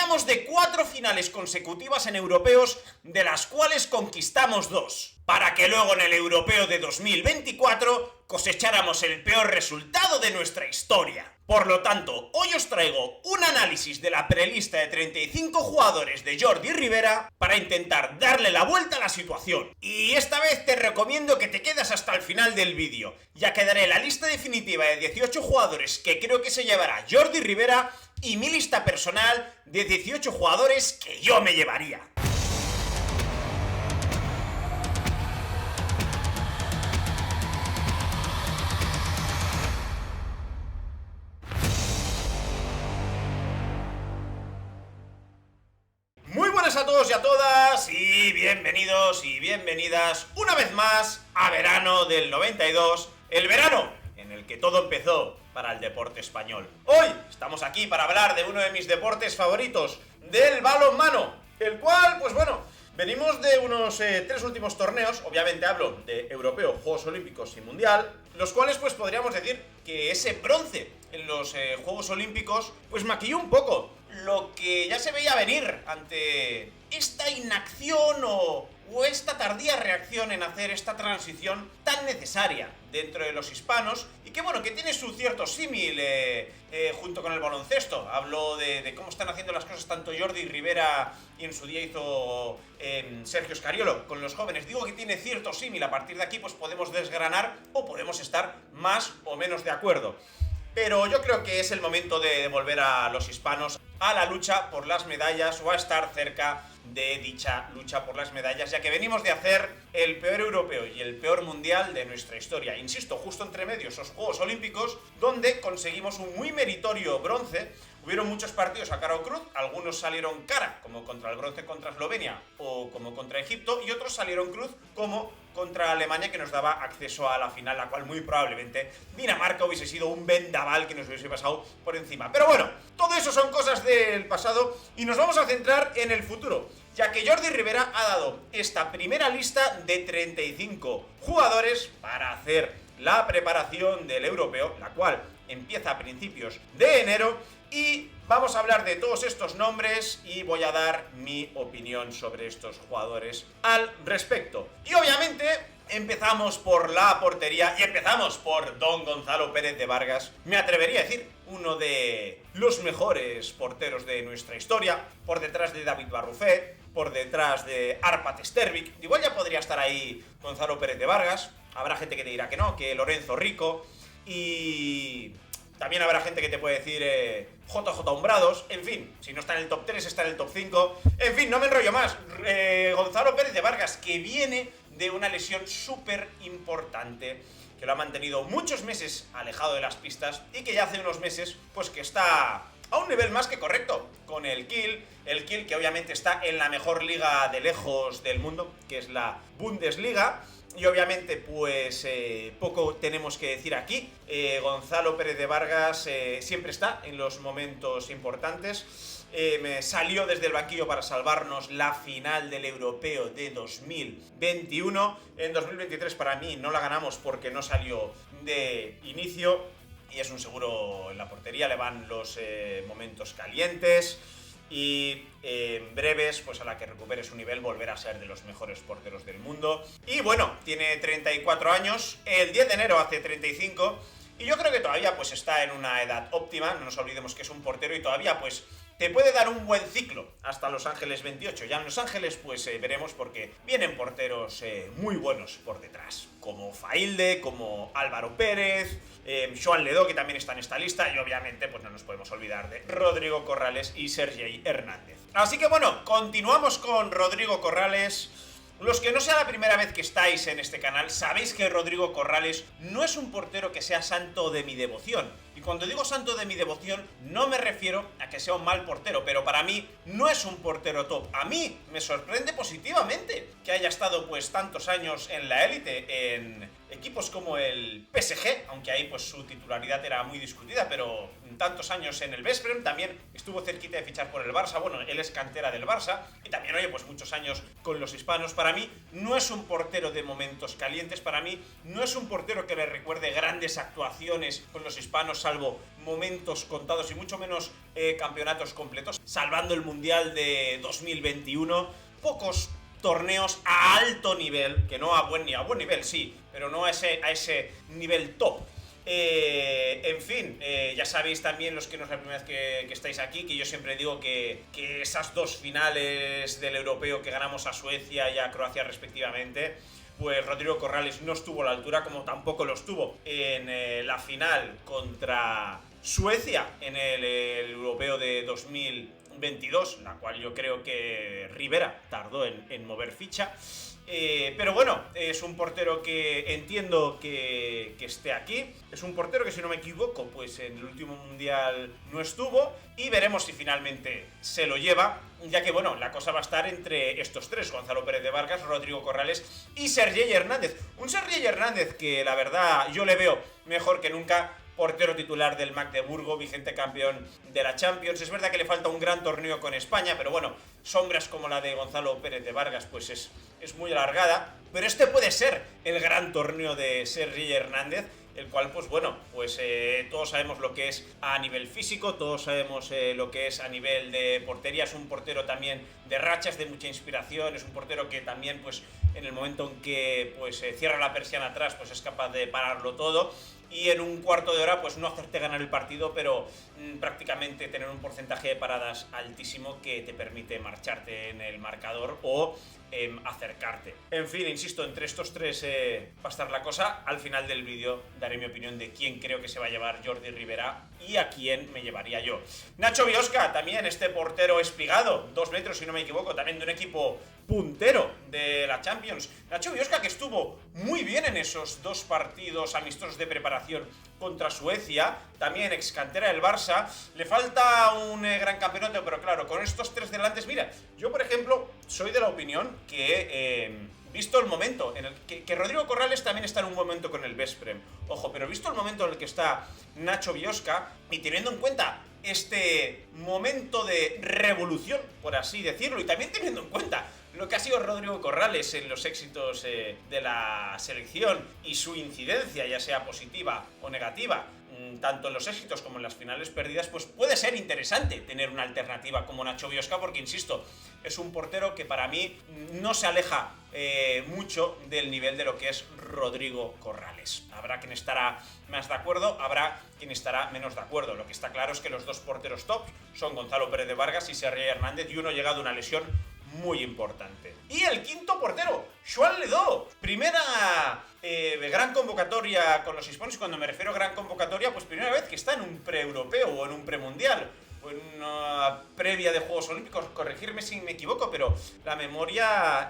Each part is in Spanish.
Veníamos de 4 finales consecutivas en europeos, de las cuales conquistamos 2, para que luego en el europeo de 2024 cosecháramos el peor resultado de nuestra historia. Por lo tanto, hoy os traigo un análisis de la prelista de 35 jugadores de Jordi Ribera para intentar darle la vuelta a la situación. Y esta vez te recomiendo que te quedes hasta el final del vídeo, ya que daré la lista definitiva de 18 jugadores que creo que se llevará Jordi Ribera y mi lista personal de 18 jugadores que yo me llevaría. Muy buenas a todos y a todas y bienvenidos y bienvenidas una vez más a verano del 92, el verano en el que todo empezó para el deporte español. Hoy estamos aquí para hablar de uno de mis deportes favoritos, del balonmano, el cual, pues bueno, venimos de unos 3 últimos torneos, obviamente hablo de europeo, Juegos Olímpicos y Mundial, los cuales pues podríamos decir que ese bronce en los Juegos Olímpicos pues maquilló un poco lo que ya se veía venir ante esta inacción o esta tardía reacción en hacer esta transición tan necesaria dentro de los hispanos y que bueno, que tiene su cierto símil junto con el baloncesto. Hablo de cómo están haciendo las cosas tanto Jordi Ribera y en su día hizo Sergio Scariolo con los jóvenes. Digo que tiene cierto símil, a partir de aquí pues podemos desgranar o podemos estar más o menos de acuerdo. Pero yo creo que es el momento de volver a los hispanos a la lucha por las medallas o a estar cerca de dicha lucha por las medallas, ya que venimos de hacer el peor europeo y el peor mundial de nuestra historia. Insisto, justo entre medio esos Juegos Olímpicos, donde conseguimos un muy meritorio bronce. Hubieron muchos partidos a cara o cruz, algunos salieron cara, como contra el bronce contra Eslovenia o como contra Egipto, y otros salieron cruz, como contra Alemania, que nos daba acceso a la final, la cual muy probablemente Dinamarca hubiese sido un vendaval que nos hubiese pasado por encima. Pero bueno, todo eso son cosas del pasado y nos vamos a centrar en el futuro, ya que Jordi Ribera ha dado esta primera lista de 35 jugadores para hacer la preparación del europeo, la cual empieza a principios de enero, y vamos a hablar de todos estos nombres y voy a dar mi opinión sobre estos jugadores al respecto. Y obviamente empezamos por la portería y empezamos por Don Gonzalo Pérez de Vargas. Me atrevería a decir uno de los mejores porteros de nuestra historia, por detrás de David Barrufet, por detrás de Arpad Stervik. Igual ya podría estar ahí Gonzalo Pérez de Vargas. Habrá gente que te dirá que no, que Lorenzo Rico, y también habrá gente que te puede decir JJ Umbrados. En fin, si no está en el top 3, está en el top 5. En fin, no me enrollo más. Gonzalo Pérez de Vargas, que viene de una lesión súper importante, que lo ha mantenido muchos meses alejado de las pistas y que ya hace unos meses pues que está a un nivel más que correcto con el Kiel que obviamente está en la mejor liga de lejos del mundo, que es la Bundesliga. Y obviamente pues poco tenemos que decir aquí. Gonzalo Pérez de Vargas siempre está en los momentos importantes. Me salió desde el banquillo para salvarnos la final del europeo de 2021. En 2023 para mí no la ganamos porque no salió de inicio y es un seguro en la portería. Le van los momentos calientes y en breves, pues a la que recupere su nivel, volverá a ser de los mejores porteros del mundo. Y bueno, tiene 34 años, el 10 de enero hace 35, y yo creo que todavía pues está en una edad óptima. No nos olvidemos que es un portero y todavía pues te puede dar un buen ciclo hasta Los Ángeles 28. Ya en Los Ángeles pues veremos, porque vienen porteros muy buenos por detrás, como Failde, como Álvaro Pérez, Joan Ledó, que también está en esta lista, y obviamente pues no nos podemos olvidar de Rodrigo Corrales y Sergei Hernández. Así que bueno, continuamos con Rodrigo Corrales. Los que no sea la primera vez que estáis en este canal, sabéis que Rodrigo Corrales no es un portero que sea santo de mi devoción. Y cuando digo santo de mi devoción, no me refiero a que sea un mal portero, pero para mí no es un portero top. A mí me sorprende positivamente que haya estado pues tantos años en la élite, en equipos como el PSG, aunque ahí pues su titularidad era muy discutida, pero tantos años en el Veszprém, también estuvo cerquita de fichar por el Barça, bueno, él es cantera del Barça, y también, oye, pues muchos años con los hispanos. Para mí no es un portero de momentos calientes, para mí no es un portero que le recuerde grandes actuaciones con los hispanos, salvo momentos contados y mucho menos campeonatos completos, salvando el Mundial de 2021, pocos torneos a alto nivel, que no a buen nivel, sí, pero no a ese nivel top. En fin, ya sabéis también, los que no es la primera vez que estáis aquí, que yo siempre digo que esas dos finales del europeo que ganamos a Suecia y a Croacia respectivamente, pues Rodrigo Corrales no estuvo a la altura, como tampoco lo estuvo en la final contra Suecia en el europeo de 2022, la cual yo creo que Rivera tardó en mover ficha. Pero bueno, es un portero que entiendo que esté aquí. Es un portero que, si no me equivoco, pues en el último mundial no estuvo. Y veremos si finalmente se lo lleva, ya que, bueno, la cosa va a estar entre estos tres: Gonzalo Pérez de Vargas, Rodrigo Corrales y Sergei Hernández. Un Sergei Hernández que, la verdad, yo le veo mejor que nunca. Portero titular del Magdeburgo, vigente campeón de la Champions. Es verdad que le falta un gran torneo con España, pero bueno, sombras como la de Gonzalo Pérez de Vargas pues es muy alargada. Pero este puede ser el gran torneo de Sergei Hernández, el cual, pues bueno, pues todos sabemos lo que es a nivel físico, todos sabemos lo que es a nivel de portería. Es un portero también de rachas, de mucha inspiración. Es un portero que también, pues en el momento en que pues cierra la persiana atrás, pues es capaz de pararlo todo. Y en un cuarto de hora, pues no hacerte ganar el partido, pero prácticamente tener un porcentaje de paradas altísimo que te permite marcharte en el marcador o acercarte. En fin, insisto, entre estos tres va a estar la cosa. Al final del vídeo daré mi opinión de quién creo que se va a llevar Jordi Rivera y a quién me llevaría yo. Nacho Biosca, también este portero espigado, 2 metros si no me equivoco, también de un equipo puntero de la Champions. Nacho Biosca, que estuvo muy bien en esos 2 partidos amistosos de preparación contra Suecia, también ex cantera del Barça. Le falta un gran campeonato, pero claro, con estos 3 delantes, mira, yo por ejemplo soy de la opinión que visto el momento en el que Rodrigo Corrales también está en un buen momento con el Veszprém, ojo, pero visto el momento en el que está Nacho Biosca y teniendo en cuenta este momento de revolución, por así decirlo, y también teniendo en cuenta lo que ha sido Rodrigo Corrales en los éxitos de la selección y su incidencia, ya sea positiva o negativa, tanto en los éxitos como en las finales perdidas, pues puede ser interesante tener una alternativa como Nacho Biosca, porque, insisto, es un portero que para mí no se aleja mucho del nivel de lo que es Rodrigo Corrales. Habrá quien estará más de acuerdo, habrá quien estará menos de acuerdo. Lo que está claro es que los dos porteros top son Gonzalo Pérez de Vargas y Sergei Hernández, y uno ha llegado a una lesión muy importante. Y el quinto portero, Joan Ledó. Primera gran convocatoria con los hispanos, y cuando me refiero a gran convocatoria, pues primera vez que está en un pre-europeo o en un pre-mundial, o en una previa de Juegos Olímpicos. Corregirme si me equivoco, pero la memoria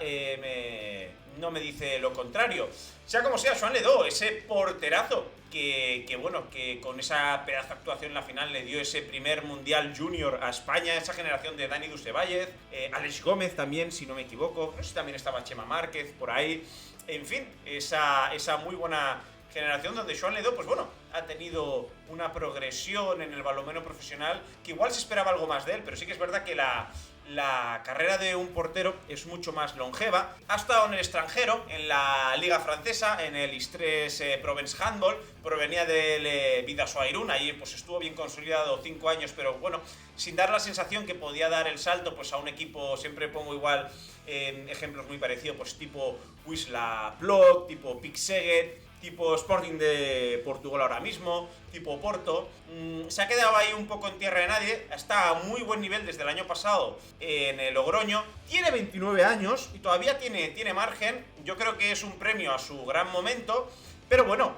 no me dice lo contrario. Sea como sea, Joan Ledó, ese porterazo que bueno, que con esa pedazo de actuación en la final le dio ese primer Mundial Junior a España, esa generación de Dani Dusevallez, Alex Gómez también, si no me equivoco, no sé si también estaba Chema Márquez por ahí. En fin, esa muy buena generación donde Joan Ledó, pues bueno, ha tenido una progresión en el balonmano profesional que igual se esperaba algo más de él, pero sí que es verdad que la carrera de un portero es mucho más longeva. Ha estado en el extranjero, en la Liga Francesa, en el Istres Provence Handball, provenía del Vidasoa Irún, ahí pues estuvo bien consolidado 5 años, pero bueno, sin dar la sensación que podía dar el salto pues a un equipo. Siempre pongo igual ejemplos muy parecidos, pues tipo Wisla Plock, tipo Pick Szeged, tipo Sporting de Portugal ahora mismo, tipo Porto. Se ha quedado ahí un poco en tierra de nadie. Está a muy buen nivel desde el año pasado en el Logroño. Tiene 29 años y todavía tiene margen. Yo creo que es un premio a su gran momento. Pero bueno,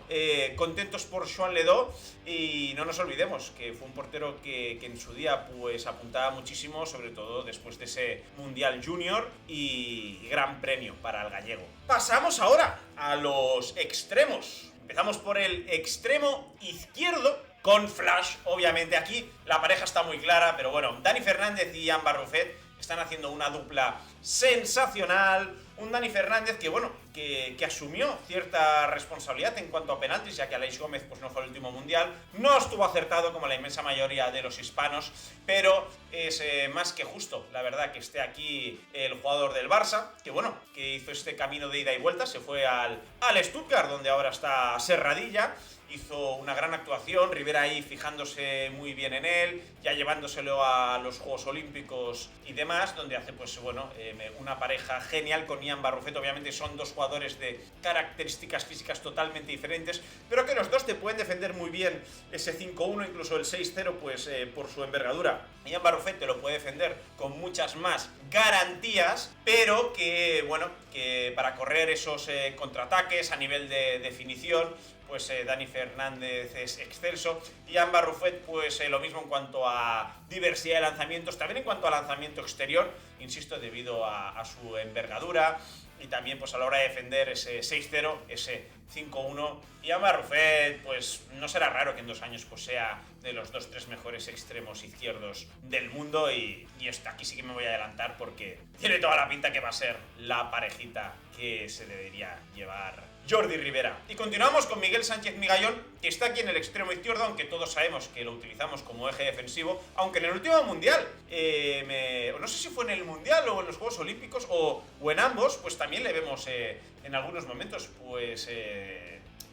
contentos por Joan Ledó, y no nos olvidemos que fue un portero que en su día pues apuntaba muchísimo, sobre todo después de ese Mundial Junior, y gran premio para el gallego. Pasamos ahora a los extremos. Empezamos por el extremo izquierdo, con Flash, obviamente. Aquí la pareja está muy clara, pero bueno, Dani Fernández y Jan Barrufet están haciendo una dupla sensacional. Un Dani Fernández que, bueno, que asumió cierta responsabilidad en cuanto a penaltis, ya que Aleix Gómez pues, no fue el último mundial. No estuvo acertado como la inmensa mayoría de los hispanos, pero es más que justo, la verdad, que esté aquí el jugador del Barça, que, bueno, que hizo este camino de ida y vuelta, se fue al Stuttgart, donde ahora está Serradilla. Hizo una gran actuación, Rivera ahí fijándose muy bien en él, ya llevándoselo a los Juegos Olímpicos y demás, donde hace pues bueno una pareja genial con Ian Barrufet. Obviamente son dos jugadores de características físicas totalmente diferentes, pero que los dos te pueden defender muy bien ese 5-1, incluso el 6-0, pues por su envergadura. Ian Barrufet te lo puede defender con muchas más garantías, pero que bueno, que para correr esos contraataques a nivel de definición, pues Dani Fernández es excelso. Ian Barrufet, pues lo mismo en cuanto a diversidad de lanzamientos, también en cuanto a lanzamiento exterior, insisto, debido a su envergadura, y también pues a la hora de defender ese 6-0, ese 5-1. Ian Barrufet, pues no será raro que en 2 años pues sea de los 2-3 mejores extremos izquierdos del mundo, y aquí sí que me voy a adelantar porque tiene toda la pinta que va a ser la parejita que se debería llevar Jordi Rivera. Y continuamos con Miguel Sánchez Migallón, que está aquí en el extremo izquierdo, aunque todos sabemos que lo utilizamos como eje defensivo, aunque en el último mundial, no sé si fue en el mundial o en los Juegos Olímpicos o en ambos, pues también le vemos en algunos momentos pues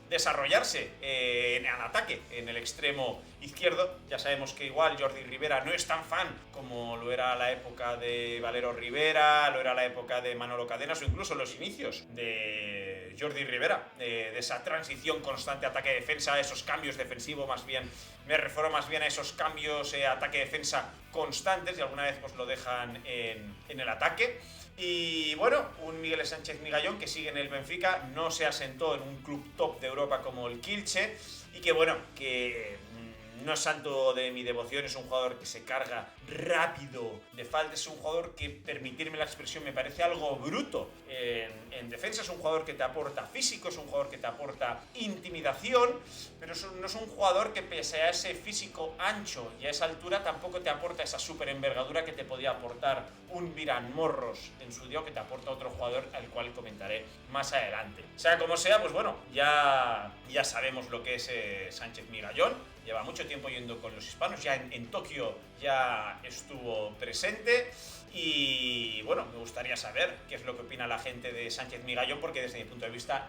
desarrollarse en ataque en el extremo izquierdo. Ya sabemos que igual Jordi Rivera no es tan fan como lo era la época de Valero Rivera, lo era la época de Manolo Cadenas o incluso los inicios de Jordi Rivera, de esa transición constante ataque-defensa, esos cambios defensivos, más bien, me refiero más bien a esos cambios ataque-defensa constantes, y alguna vez pues lo dejan en el ataque. Y bueno, un Miguel Sánchez Migallón que sigue en el Benfica, no se asentó en un club top de Europa como el Kielce, y que bueno, que no es santo de mi devoción, es un jugador que se carga rápido de falta, es un jugador que, permitirme la expresión, me parece algo bruto en defensa, es un jugador que te aporta físico, es un jugador que te aporta intimidación, pero no es un jugador que, pese a ese físico ancho y a esa altura, tampoco te aporta esa super envergadura que te podía aportar un Viran Morros en su día, que te aporta otro jugador al cual comentaré más adelante. Sea como sea, pues bueno, ya sabemos lo que es Sánchez Migallón. Lleva mucho tiempo yendo con los hispanos, ya en Tokio ya estuvo presente. Y bueno, me gustaría saber qué es lo que opina la gente de Sánchez Migallón, porque desde mi punto de vista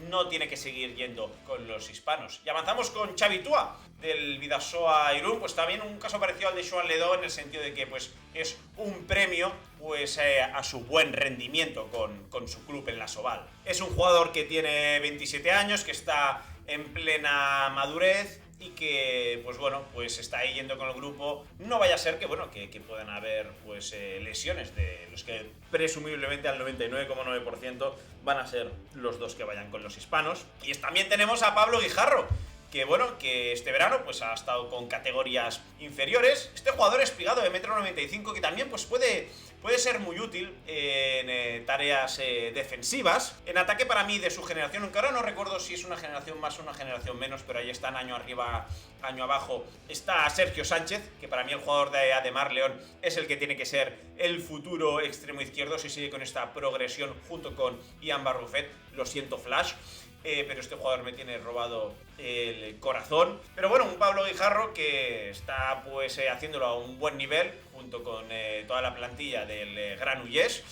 no tiene que seguir yendo con los hispanos. Y avanzamos con Xavi Tua, del Bidasoa Irún, pues también un caso parecido al de Joan Ledó, en el sentido de que pues es un premio pues a su buen rendimiento con su club en la Soval. Es un jugador que tiene 27 años, que está en plena madurez, y que, pues bueno, pues está ahí yendo con el grupo. No vaya a ser que, bueno, que puedan haber, pues, lesiones de los que presumiblemente al 99,9% van a ser los dos que vayan con los hispanos. Y también tenemos a Pablo Guijarro, que bueno, que este verano pues ha estado con categorías inferiores. Este jugador espigado de 1,95 m, que también pues puede ser muy útil en tareas defensivas. En ataque, para mí, de su generación, aunque ahora no recuerdo si es una generación más o una generación menos, pero ahí están año arriba, año abajo, está Sergio Sánchez, que para mí el jugador de Ademar León es el que tiene que ser el futuro extremo izquierdo si sigue con esta progresión junto con Ian Barrufet. Lo siento, Flash. Pero este jugador me tiene robado el corazón. Pero bueno, un Pablo Guijarro que está pues haciéndolo a un buen nivel junto con toda la plantilla del Granollers,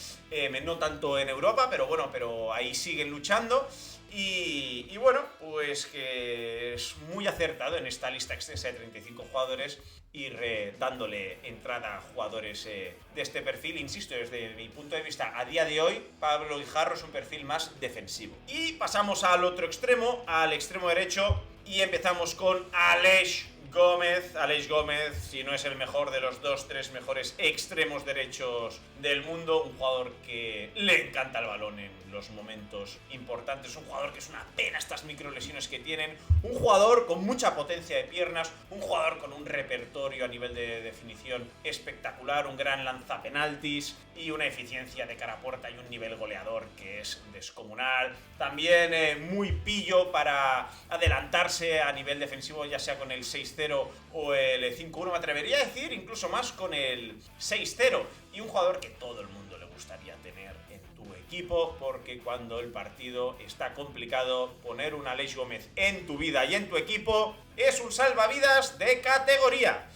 no tanto en Europa, pero bueno, pero ahí siguen luchando. Y bueno, pues que es muy acertado en esta lista extensa de 35 jugadores ir dándole entrada a jugadores de este perfil. Insisto, desde mi punto de vista, a día de hoy, Pablo Guijarro es un perfil más defensivo. Y pasamos al otro extremo, al extremo derecho, y empezamos con Aleix Gómez. Aleix Gómez, si no es el mejor de los 2-3 mejores extremos derechos del mundo, un jugador que le encanta el balón en los momentos importantes, un jugador que es una pena estas microlesiones que tienen, un jugador con mucha potencia de piernas, un jugador con un repertorio a nivel de definición espectacular, un gran lanzapenaltis y una eficiencia de cara a puerta y un nivel goleador que es descomunal. También muy pillo para adelantarse a nivel defensivo, ya sea con el 6-0 6-0 o el 5-1, me atrevería a decir incluso más con el 6-0. Y un jugador que todo el mundo le gustaría tener en tu equipo, porque cuando el partido está complicado, poner un Aleix Gómez en tu vida y en tu equipo es un salvavidas de categoría.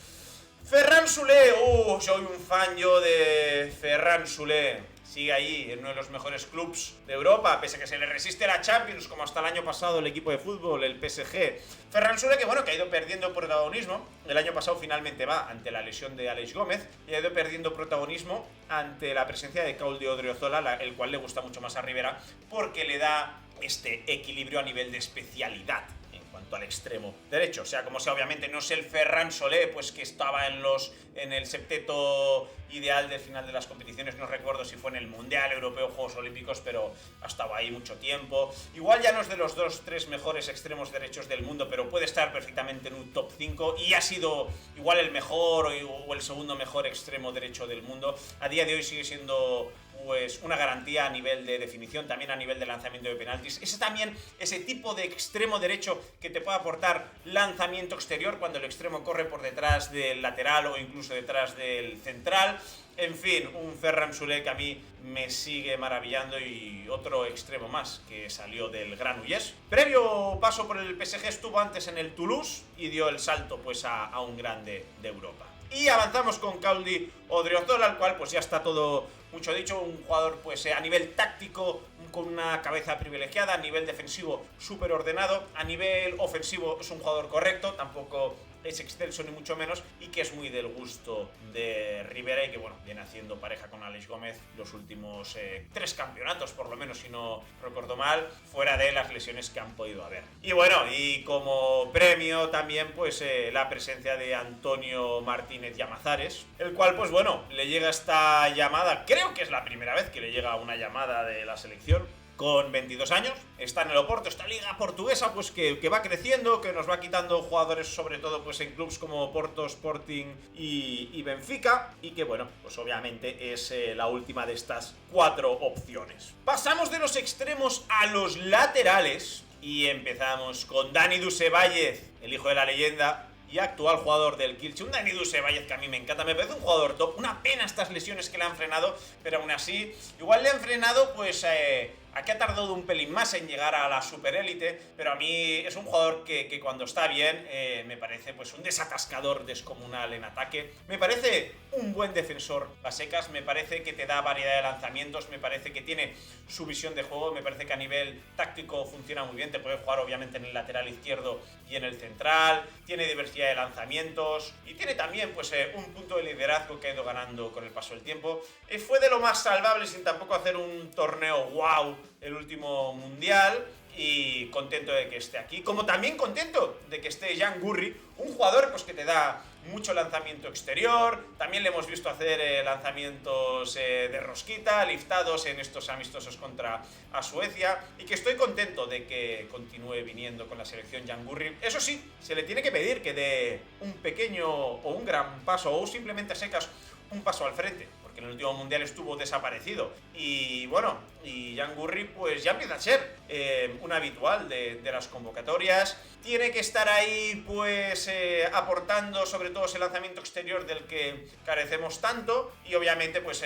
Ferran Soler, soy un fan yo de Ferran Soler. Sigue ahí en uno de los mejores clubs de Europa, pese a que se le resiste la Champions, como hasta el año pasado el equipo de fútbol, el PSG. Ferran Soler, que bueno, que ha ido perdiendo protagonismo. El año pasado finalmente va ante la lesión de Aleix Gómez y ha ido perdiendo protagonismo ante la presencia de Claudio Odriozola, el cual le gusta mucho más a Rivera, porque le da este equilibrio a nivel de especialidad al extremo derecho. O sea, como sea, obviamente no es el Ferran Soler, pues que estaba en el septeto ideal del final de las competiciones. No recuerdo si fue en el Mundial Europeo, Juegos Olímpicos, pero ha estado ahí mucho tiempo. Igual ya no es de los 2-3 mejores extremos derechos del mundo, pero puede estar perfectamente en un top 5 y ha sido igual el mejor o el segundo mejor extremo derecho del mundo. A día de hoy sigue siendo pues una garantía a nivel de definición, también a nivel de lanzamiento de penaltis. Ese tipo de extremo derecho que te puede aportar lanzamiento exterior cuando el extremo corre por detrás del lateral o incluso detrás del central. En fin, un Ferran Soler que a mí me sigue maravillando y otro extremo más que salió del Granollers. Previo paso por el PSG estuvo antes en el Toulouse y dio el salto pues a un grande de Europa. Y avanzamos con Claudio Odriozola, al cual pues ya está todo mucho dicho, un jugador pues a nivel táctico con una cabeza privilegiada, a nivel defensivo súper ordenado, a nivel ofensivo es un jugador correcto, tampoco es excelso ni mucho menos, y que es muy del gusto de Rivera y que bueno, viene haciendo pareja con Aleix Gómez los últimos 3 campeonatos, por lo menos si no recuerdo mal, fuera de las lesiones que han podido haber. Y bueno, y como premio también pues la presencia de Antonio Martínez Llamazares, el cual pues bueno, le llega esta llamada, creo que es la primera vez que le llega una llamada de la selección, con 22 años, está en el Oporto, esta liga portuguesa pues que va creciendo, que nos va quitando jugadores sobre todo pues en clubes como Porto, Sporting y Benfica, y que bueno, pues obviamente es la última de estas 4 opciones. Pasamos de los extremos a los laterales y empezamos con Dani Dusevallez, el hijo de la leyenda y actual jugador del Kielce, un Dani Dusevallez que a mí me encanta, me parece un jugador top, una pena estas lesiones que le han frenado, pero aún así, igual le han frenado pues aquí ha tardado un pelín más en llegar a la superélite, pero a mí es un jugador que cuando está bien me parece pues un desatascador descomunal en ataque, me parece un buen defensor a secas, me parece que te da variedad de lanzamientos, me parece que tiene su visión de juego, me parece que a nivel táctico funciona muy bien, te puede jugar obviamente en el lateral izquierdo y en el central, tiene diversidad de lanzamientos y tiene también pues un punto de liderazgo que ha ido ganando con el paso del tiempo. Fue de lo más salvable sin tampoco hacer un torneo wow el último mundial, y contento de que esté aquí, como también contento de que esté Jan Gurri, un jugador pues que te da mucho lanzamiento exterior, también le hemos visto hacer lanzamientos de rosquita, liftados en estos amistosos contra a Suecia, y que estoy contento de que continúe viniendo con la selección Jan Gurri. Eso sí, se le tiene que pedir que dé un pequeño o un gran paso, o simplemente a secas un paso al frente, porque en el último mundial estuvo desaparecido. Y bueno, y Jan Gurri pues ya empieza a ser un habitual de las convocatorias. Tiene que estar ahí pues aportando sobre todo ese lanzamiento exterior del que carecemos tanto, y obviamente pues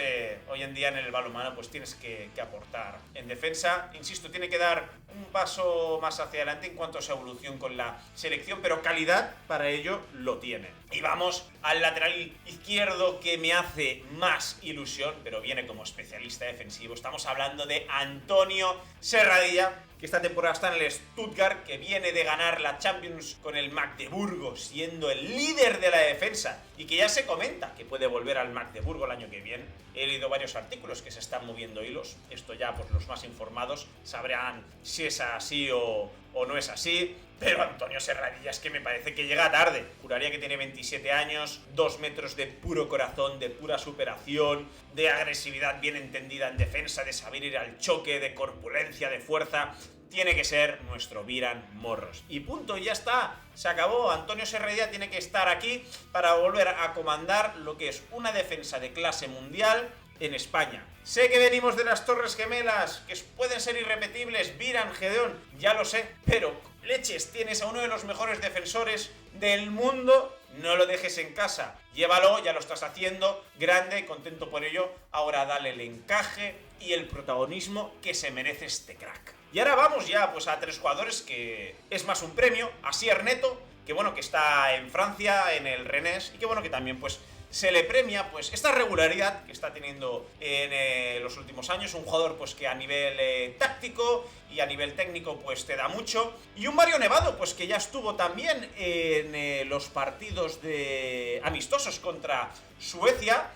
hoy en día en el balonmano pues tienes que aportar en defensa. Insisto, tiene que dar un paso más hacia adelante en cuanto a su evolución con la selección, pero calidad para ello lo tiene. Y vamos al lateral izquierdo que me hace más ilusión, pero viene como especialista defensivo. Estamos hablando de Antonio Serradilla, que esta temporada está en el Stuttgart, que viene de ganar la Champions con el Magdeburgo, siendo el líder de la defensa, y que ya se comenta que puede volver al Magdeburgo el año que viene. He leído varios artículos que se están moviendo hilos, esto ya pues los más informados sabrán si es así o no es así, pero Antonio Serradilla es que me parece que llega tarde. Juraría que tiene 27 años, 2 metros de puro corazón, de pura superación, de agresividad bien entendida en defensa, de saber ir al choque, de corpulencia, de fuerza. Tiene que ser nuestro Viran Morros. Y punto, ya está. Se acabó. Antonio Serradilla tiene que estar aquí para volver a comandar lo que es una defensa de clase mundial en España. Sé que venimos de las Torres Gemelas, que pueden ser irrepetibles, Viran, Gedeón, ya lo sé, pero leches, tienes a uno de los mejores defensores del mundo, no lo dejes en casa, llévalo, ya lo estás haciendo, grande, contento por ello, ahora dale el encaje y el protagonismo que se merece este crack. Y ahora vamos ya pues a 3 jugadores que es más un premio, Asier Neto, que bueno, que está en Francia, en el Rennes, y que bueno, que también pues se le premia pues esta regularidad que está teniendo en los últimos años, un jugador pues que a nivel táctico y a nivel técnico pues te da mucho, y un Mario Nevado pues que ya estuvo también en los partidos de amistosos contra Suecia,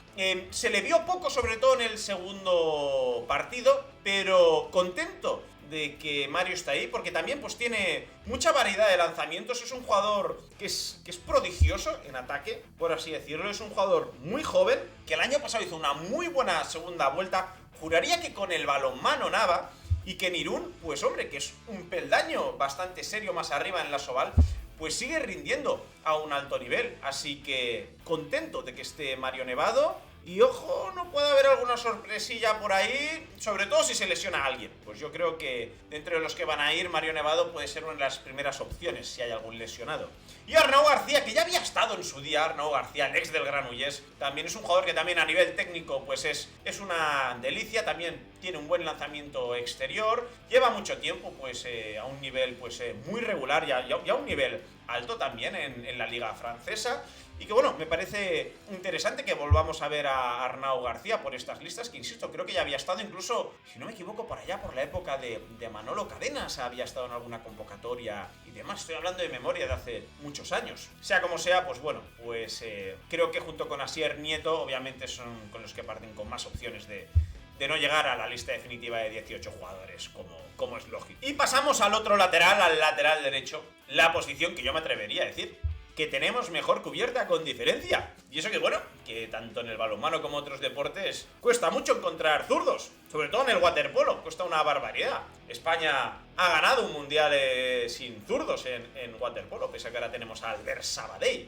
se le vio poco sobre todo en el segundo partido, pero contento de que Mario está ahí, porque también pues tiene mucha variedad de lanzamientos, es un jugador que es prodigioso en ataque, por así decirlo, es un jugador muy joven, que el año pasado hizo una muy buena segunda vuelta, juraría que con el balonmano Nava, y que en Irún, pues hombre, que es un peldaño bastante serio más arriba en la Soval, pues sigue rindiendo a un alto nivel, así que contento de que esté Mario Nevado. Y ojo, no puede haber alguna sorpresilla por ahí, sobre todo si se lesiona a alguien. Pues yo creo que dentro de los que van a ir, Mario Nevado puede ser una de las primeras opciones si hay algún lesionado. Y Arnau García, que ya había estado en su día, Arnau García, el ex del Granollers, también es un jugador que también a nivel técnico pues es una delicia, también tiene un buen lanzamiento exterior, lleva mucho tiempo pues a un nivel pues muy regular y a un nivel alto también en la liga francesa. Y que bueno, me parece interesante que volvamos a ver a Arnau García por estas listas, que insisto, creo que ya había estado incluso, si no me equivoco, por allá, por la época de Manolo Cadenas, había estado en alguna convocatoria y demás. Estoy hablando de memoria de hace muchos años. Sea como sea, pues bueno, pues creo que junto con Asier Nieto, obviamente son con los que parten con más opciones de no llegar a la lista definitiva de 18 jugadores, como es lógico. Y pasamos al otro lateral, al lateral derecho, la posición que yo me atrevería a decir que tenemos mejor cubierta con diferencia. Y eso que bueno, que tanto en el balonmano como otros deportes cuesta mucho encontrar zurdos, sobre todo en el waterpolo, cuesta una barbaridad. España ha ganado un mundial sin zurdos en waterpolo, pese a que ahora tenemos a Albert Sabadell.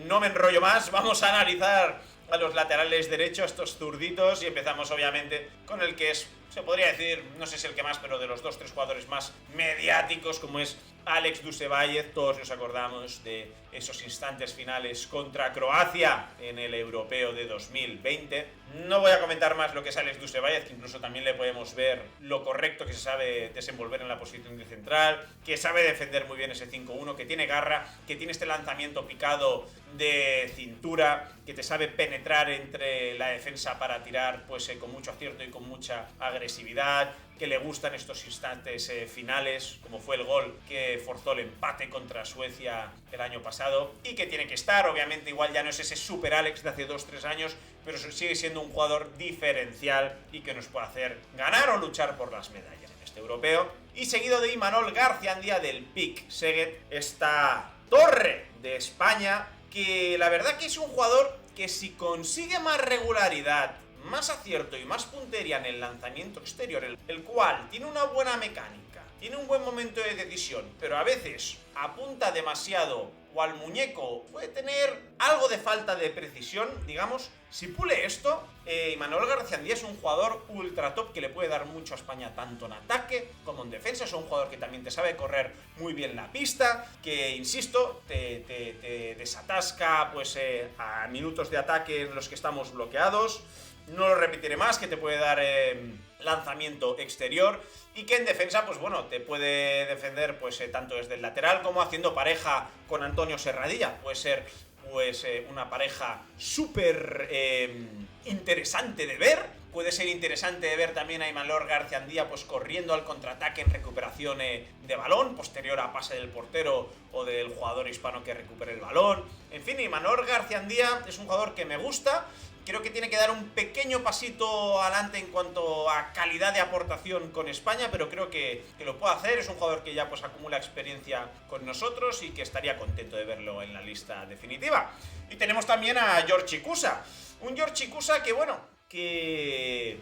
No me enrollo más, vamos a analizar a los laterales derechos, estos zurditos, y empezamos obviamente con el que es, se podría decir, no sé si el que más, pero de los 2-3 jugadores más mediáticos, como es Alex Dusevalle. Todos nos acordamos de esos instantes finales contra Croacia en el Europeo de 2020. No voy a comentar más lo que es Alex Dusevalle, que incluso también le podemos ver lo correcto que se sabe desenvolver en la posición de central, que sabe defender muy bien ese 5-1, que tiene garra, que tiene este lanzamiento picado de cintura, que te sabe penetrar entre la defensa para tirar pues con mucho acierto y con mucha agresividad, que le gustan estos instantes finales, como fue el gol que forzó el empate contra Suecia el año pasado, y que tiene que estar, obviamente igual ya no es ese super Alex de hace 2-3 años, pero sigue siendo un jugador diferencial y que nos puede hacer ganar o luchar por las medallas en este europeo. Y seguido de Imanol Garciandía del PIC Szeged, esta torre de España, que la verdad que es un jugador que si consigue más regularidad, más acierto y más puntería en el lanzamiento exterior, el cual tiene una buena mecánica, tiene un buen momento de decisión, pero a veces apunta demasiado o al muñeco puede tener algo de falta de precisión, digamos. Si pule esto, Imanol Garciandía es un jugador ultra top que le puede dar mucho a España tanto en ataque como en defensa. Es un jugador que también te sabe correr muy bien la pista, que insisto, te desatasca pues a minutos de ataque en los que estamos bloqueados. No lo repetiré más, que te puede dar lanzamiento exterior, y que en defensa, pues bueno, te puede defender pues tanto desde el lateral como haciendo pareja con Antonio Serradilla. Puede ser pues una pareja súper interesante de ver. Puede ser interesante de ver también a Imanol Garciandía pues corriendo al contraataque en recuperación de balón, posterior a pase del portero o del jugador hispano que recupere el balón. En fin, Imanol Garciandía es un jugador que me gusta. Creo que tiene que dar un pequeño pasito adelante en cuanto a calidad de aportación con España, pero creo que lo puede hacer. Es un jugador que ya pues acumula experiencia con nosotros y que estaría contento de verlo en la lista definitiva. Y tenemos también a George Cusa. Un George Cusa que, bueno, que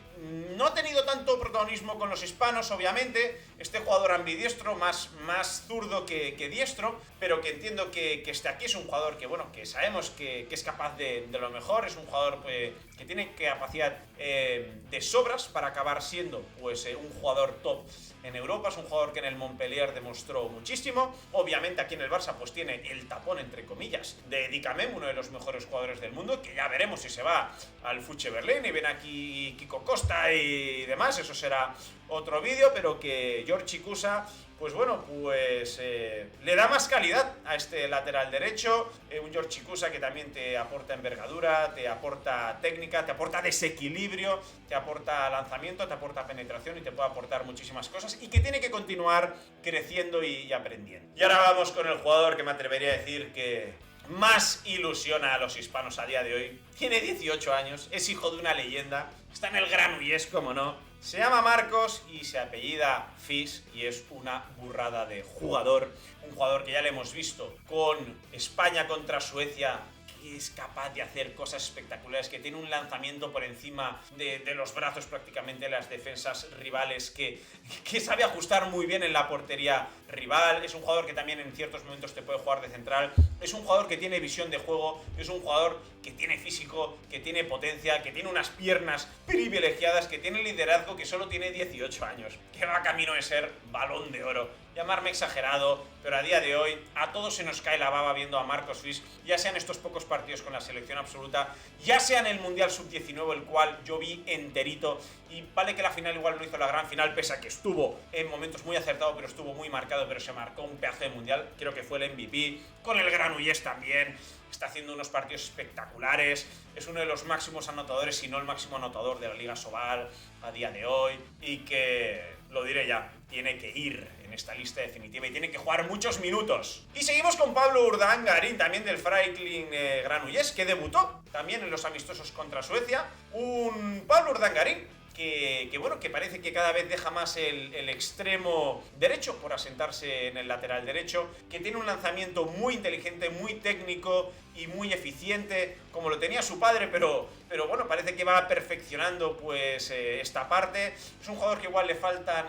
no ha tenido tanto protagonismo con los hispanos, obviamente. Este jugador ambidiestro, más zurdo que diestro, pero que entiendo que este aquí es un jugador que, bueno, que sabemos que es capaz de lo mejor. Es un jugador que tiene capacidad de sobras para acabar siendo pues un jugador top en Europa. Es un jugador que en el Montpellier demostró muchísimo. Obviamente aquí en el Barça pues tiene el tapón, entre comillas, de Dicamem, uno de los mejores jugadores del mundo, que ya veremos si se va al Fuche Berlín y ven aquí Kiko Costa y demás. Eso será otro vídeo, pero que George Chicusa, pues bueno, pues le da más calidad a este lateral derecho. Un George Chicusa que también te aporta envergadura, te aporta técnica, te aporta desequilibrio, te aporta lanzamiento, te aporta penetración y te puede aportar muchísimas cosas, y que tiene que continuar creciendo y aprendiendo. Y ahora vamos con el jugador que me atrevería a decir que más ilusiona a los hispanos a día de hoy. Tiene 18 años, es hijo de una leyenda, está en el Granollers, como no. Se llama Marcos y se apellida Fis y es una burrada de jugador. Un jugador que ya le hemos visto con España contra Suecia, que es capaz de hacer cosas espectaculares, que tiene un lanzamiento por encima de los brazos prácticamente de las defensas rivales, que sabe ajustar muy bien en la portería rival. Es un jugador que también en ciertos momentos te puede jugar de central. Es un jugador que tiene visión de juego, es un jugador que tiene físico, que tiene potencia, que tiene unas piernas privilegiadas, que tiene liderazgo, que solo tiene 18 años, que va camino de ser Balón de Oro. Llamarme exagerado, pero a día de hoy a todos se nos cae la baba viendo a Marcos Fis, ya sean estos pocos partidos con la selección absoluta, ya sea en el Mundial Sub-19, el cual yo vi enterito, y vale que la final igual no hizo la gran final, pese a que estuvo en momentos muy acertado, pero estuvo muy marcado, pero se marcó un pedazo de Mundial. Creo que fue el MVP, con el Granollers también. Está haciendo unos partidos espectaculares, es uno de los máximos anotadores, si no el máximo anotador de la Liga Sobal a día de hoy, y que, lo diré ya, tiene que ir en esta lista definitiva y tiene que jugar muchos minutos. Y seguimos con Pablo Urdangarín, también del Freiklin Granollers, que debutó también en los amistosos contra Suecia. Un Pablo Urdangarín que bueno, que parece que cada vez deja más el extremo derecho por asentarse en el lateral derecho, que tiene un lanzamiento muy inteligente, muy técnico y muy eficiente, como lo tenía su padre, pero bueno, parece que va perfeccionando pues esta parte. Es un jugador que igual le faltan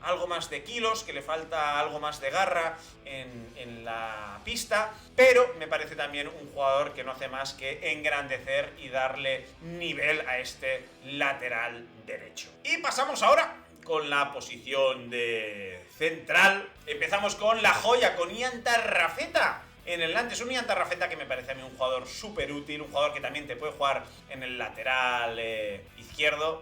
algo más de kilos, que le falta algo más de garra en la pista, pero me parece también un jugador que no hace más que engrandecer y darle nivel a este lateral derecho. Y pasamos ahora con la posición de central. Empezamos con la joya, con Ian Tarrafeta en el Nantes. Un Ian Tarrafeta que me parece a mí un jugador súper útil, un jugador que también te puede jugar en el lateral izquierdo,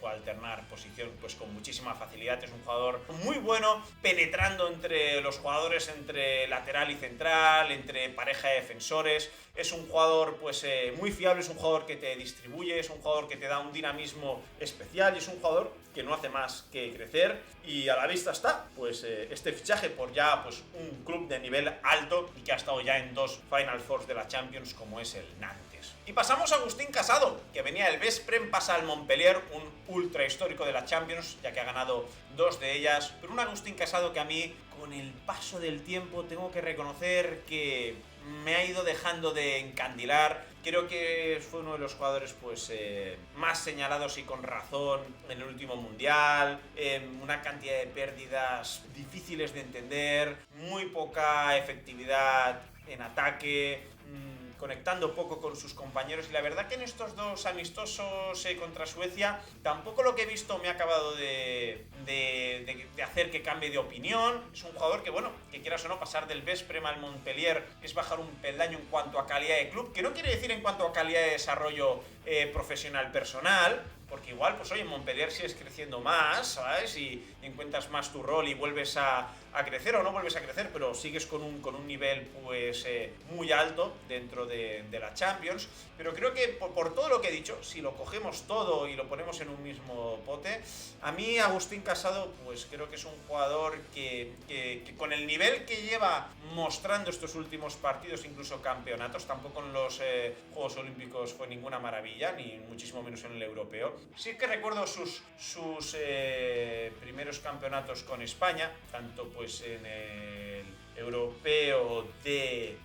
puede alternar posición pues con muchísima facilidad. Es un jugador muy bueno penetrando entre los jugadores, entre lateral y central, entre pareja de defensores. Es un jugador pues muy fiable, es un jugador que te distribuye, es un jugador que te da un dinamismo especial y es un jugador que no hace más que crecer. Y a la vista está pues este fichaje por ya pues un club de nivel alto y que ha estado ya en 2 Final Fours de la Champions, como es el Nantes. Y pasamos a Agustín Casado, que venía del Veszprém, pasa al Montpellier, un ultra histórico de la Champions, ya que ha ganado 2 de ellas, pero un Agustín Casado que a mí, con el paso del tiempo, tengo que reconocer que me ha ido dejando de encandilar. Creo que fue uno de los jugadores pues más señalados y con razón en el último Mundial. Una cantidad de pérdidas difíciles de entender, muy poca efectividad en ataque, conectando poco con sus compañeros, y la verdad que en estos 2 amistosos contra Suecia tampoco lo que he visto me ha acabado de hacer que cambie de opinión. Es un jugador que, bueno, que quieras o no, pasar del Veszprém al Montpellier es bajar un peldaño en cuanto a calidad de club, que no quiere decir en cuanto a calidad de desarrollo profesional personal, porque igual, pues oye, en Montpellier sigues creciendo más, ¿sabes? Y encuentras más tu rol y vuelves a crecer, o no vuelves a crecer, pero sigues con un nivel pues muy alto dentro de la Champions. Pero creo que por todo lo que he dicho, si lo cogemos todo y lo ponemos en un mismo pote, a mí Agustín Casado pues creo que es un jugador que con el nivel que lleva mostrando estos últimos partidos, incluso campeonatos, tampoco en los Juegos Olímpicos fue ninguna maravilla, ni muchísimo menos en el europeo. Sí que recuerdo sus primeros campeonatos con España, tanto pues en Europeo de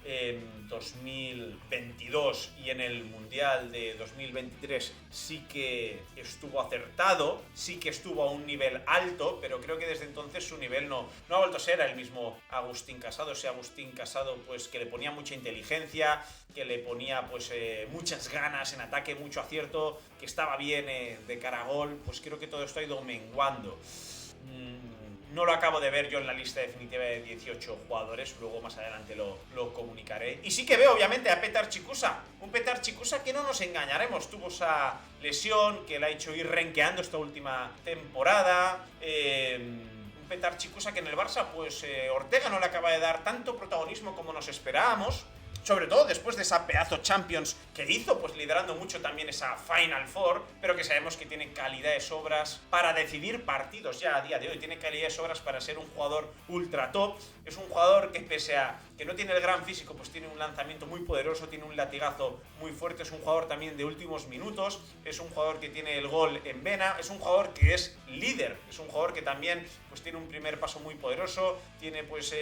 2022 y en el Mundial de 2023 sí que estuvo acertado, sí que estuvo a un nivel alto, pero creo que desde entonces su nivel no ha vuelto a ser el mismo Agustín Casado, ese Agustín Casado pues que le ponía mucha inteligencia, que le ponía pues muchas ganas en ataque, mucho acierto, que estaba bien de cara a gol. Pues creo que todo esto ha ido menguando. No lo acabo de ver yo en la lista definitiva de 18 jugadores, luego más adelante lo comunicaré. Y sí que veo obviamente a Petar Chicusa, un Petar Chicusa que no nos engañaremos, tuvo esa lesión que le ha hecho ir renqueando esta última temporada. Un Petar Chicusa que en el Barça pues Ortega no le acaba de dar tanto protagonismo como nos esperábamos. Sobre todo después de esa pedazo Champions que hizo, pues liderando mucho también esa Final Four, pero que sabemos que tiene calidad de sobras para decidir partidos ya a día de hoy. Tiene calidad de sobras para ser un jugador ultra top. Es un jugador que pese a que no tiene el gran físico, pues tiene un lanzamiento muy poderoso, tiene un latigazo muy fuerte. Es un jugador también de últimos minutos, es un jugador que tiene el gol en vena, es un jugador que es líder, es un jugador que también pues tiene un primer paso muy poderoso, tiene pues